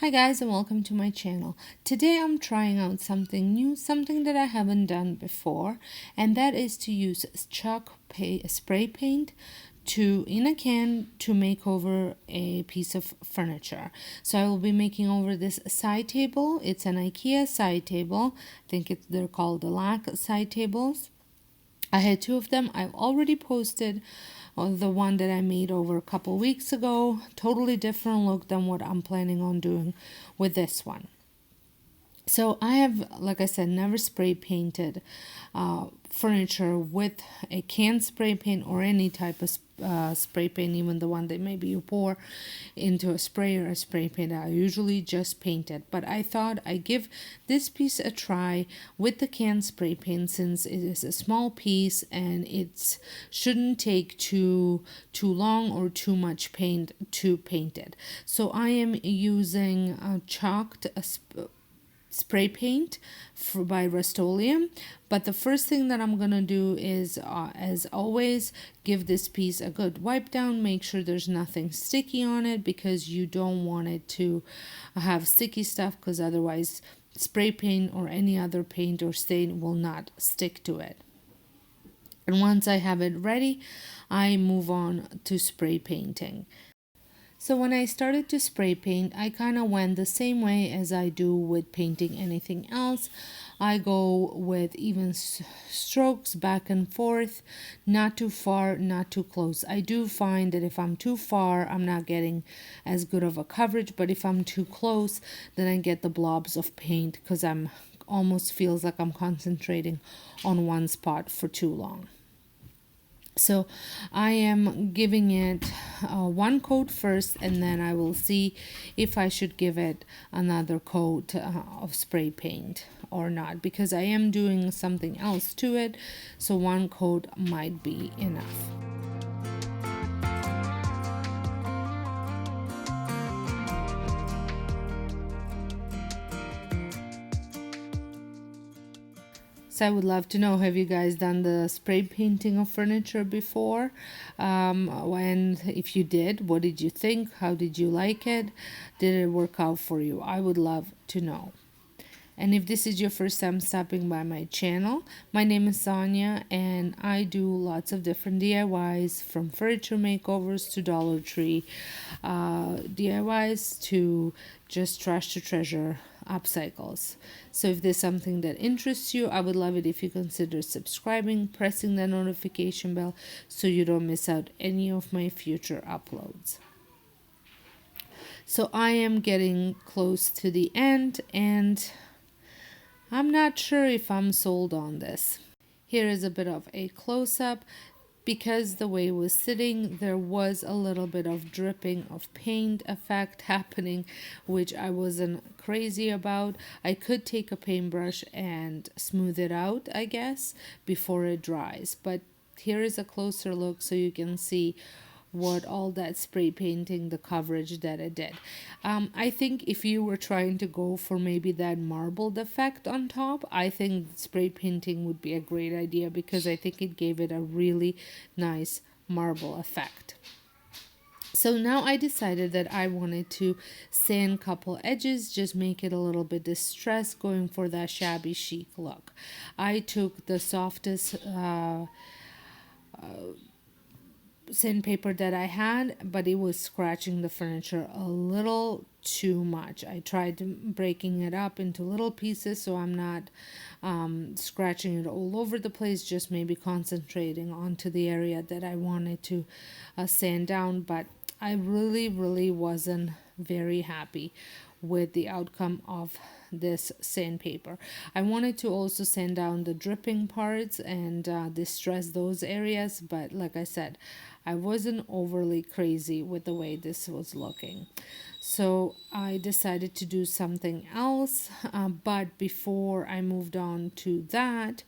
Hi guys, and welcome to my channel. Today I'm trying out something new, something that I haven't done before, and that is to use spray paint in a can to make over a piece of furniture. So I will be making over this side table. It's an Ikea side table. I think they're called the lac side tables. I had two of them. I've already posted the one that I made over a couple weeks ago. Totally different look than what I'm planning on doing with this one. So I have, like I said, never spray painted furniture with a can spray paint or any type of spray paint, even the one that maybe you pour into a sprayer or spray paint. I usually just paint it, but I thought I'd give this piece a try with the can spray paint, since it is a small piece and it shouldn't take too long or too much paint to paint it. So I am using chalked spray paint by Rustoleaum. But the first thing that I'm gonna do is, as always, give this piece a good wipe down. Make sure there's nothing sticky on it, because you don't want it to have sticky stuff, because otherwise spray paint or any other paint or stain will not stick to it. And once I have it ready, I move on to spray painting. So when I started to spray paint, I kind of went the same way as I do with painting anything else. I go with even strokes back and forth, not too far, not too close. I do find that if I'm too far, I'm not getting as good of a coverage, but if I'm too close, then I get the blobs of paint, because I'm almost feels like I'm concentrating on one spot for too long. So I am giving it one coat first, and then I will see if I should give it another coat of spray paint or not, because I am doing something else to it, so one coat might be enough. So I would love to know, have you guys done the spray painting of furniture before? And if you did, what did you think? How did you like it? Did it work out for you? I would love to know. And if this is your first time stopping by my channel, my name is Sonja, and I do lots of different DIYs, from furniture makeovers to Dollar Tree DIYs to just trash to treasure upcycles. So if there's something that interests you, I would love it if you consider subscribing, pressing the notification bell, so you don't miss out any of my future uploads. So I am getting close to the end, and I'm not sure if I'm sold on this. Here is a bit of a close-up. Because the way it was sitting, there was a little bit of dripping of paint effect happening, which I wasn't crazy about. I could take a paintbrush and smooth it out, I guess, before it dries. But here is a closer look so you can see what all that spray painting, the coverage that it did. I think if you were trying to go for maybe that marbled effect on top, I think spray painting would be a great idea, because I think it gave it a really nice marble effect. So now I decided that I wanted to sand a couple edges, just make it a little bit distressed, going for that shabby chic look. I took the softest sandpaper that I had, but it was scratching the furniture a little too much. I tried breaking it up into little pieces, so I'm not scratching it all over the place, just maybe concentrating onto the area that I wanted to sand down. But I really wasn't very happy with the outcome of this sandpaper. I wanted to also sand down the dripping parts and distress those areas, but like I said, I wasn't overly crazy with the way this was looking. So I decided to do something else, but before I moved on to that,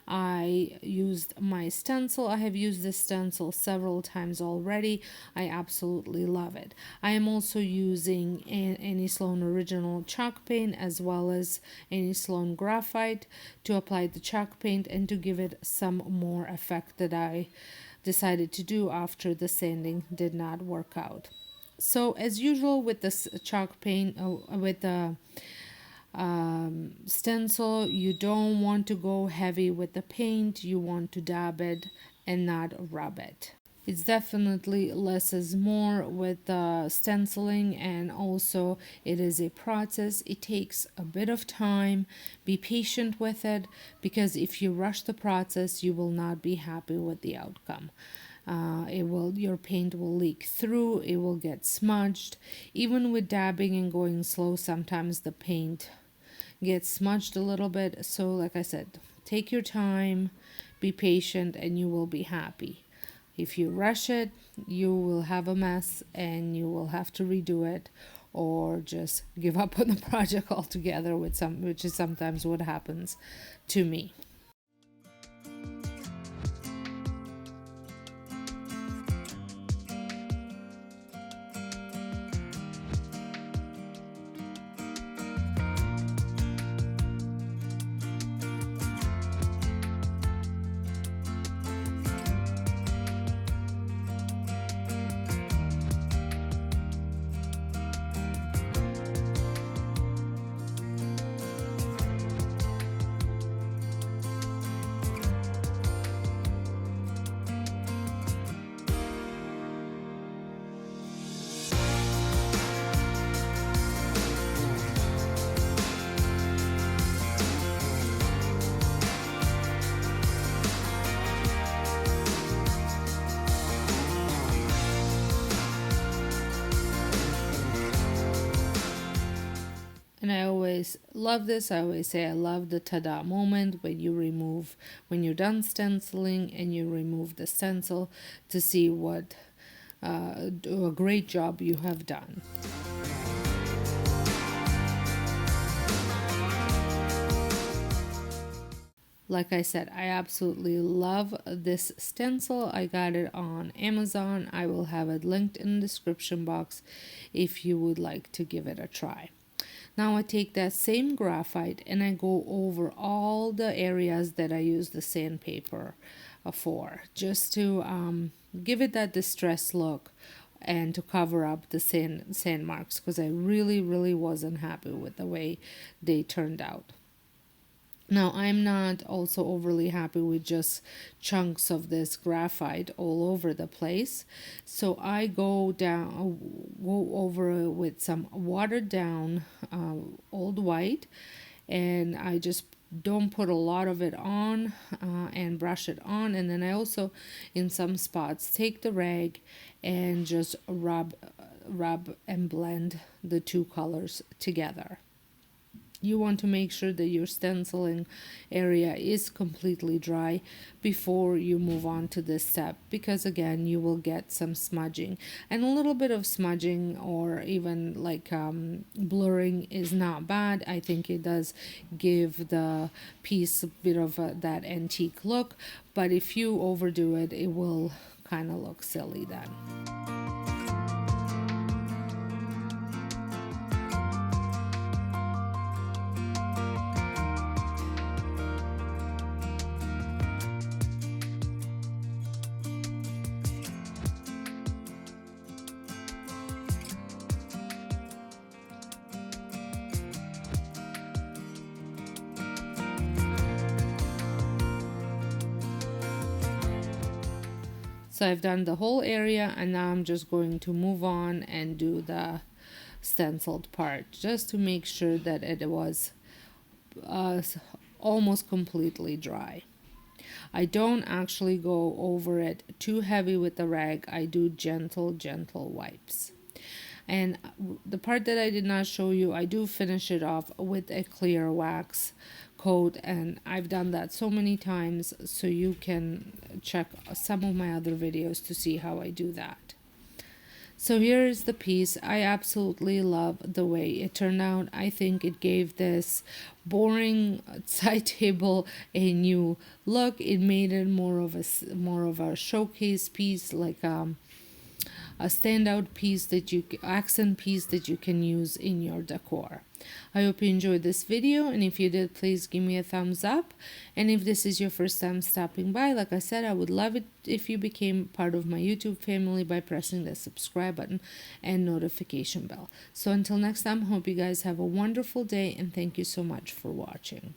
I used my stencil. I have used this stencil several times already. I absolutely love it. I am also using any Sloan original chalk paint, as well as any Sloan Graphite, to apply the chalk paint and to give it some more effect that I decided to do after the sanding did not work out. So as usual with this chalk paint, with the stencil, you don't want to go heavy with the paint. You want to dab it and not rub it. It's definitely less is more with the stenciling, and also it is a process. It takes a bit of time. Be patient with it, because if you rush the process, you will not be happy with the outcome. Your paint will leak through, it will get smudged. Even with dabbing and going slow, sometimes the paint gets smudged a little bit. So like I said, take your time, be patient, and you will be happy. If you rush it, you will have a mess and you will have to redo it, or just give up on the project altogether, which is sometimes what happens to me. And I always love this. I always say I love the ta-da moment when you're done stenciling and you remove the stencil to see what a great job you have done. Like I said, I absolutely love this stencil. I got it on Amazon. I will have it linked in the description box if you would like to give it a try. Now I take that same graphite and I go over all the areas that I use the sandpaper for, just to give it that distressed look and to cover up the sand marks, because I really wasn't happy with the way they turned out. Now, I'm not also overly happy with just chunks of this graphite all over the place. So I go over it with some watered down old white, and I just don't put a lot of it on and brush it on. And then I also, in some spots, take the rag and just rub and blend the two colors together. You want to make sure that your stenciling area is completely dry before you move on to this step, because again you will get some smudging, and a little bit of smudging or even like blurring is not bad. I think it does give the piece a bit of that antique look, but if you overdo it, it will kind of look silly then. So I've done the whole area, and now I'm just going to move on and do the stenciled part, just to make sure that it was almost completely dry. I don't actually go over it too heavy with the rag. I do gentle wipes. And the part that I did not show you, I do finish it off with a clear wax coat, and I've done that so many times, so you can check some of my other videos to see how I do that. So here is the piece. I absolutely love the way it turned out. I think it gave this boring side table a new look. It made it more of a showcase piece, like a standout piece accent piece that you can use in your decor. I hope you enjoyed this video, and if you did, please give me a thumbs up. And if this is your first time stopping by, like I said, I would love it if you became part of my YouTube family by pressing the subscribe button and notification bell. So until next time, hope you guys have a wonderful day, and thank you so much for watching.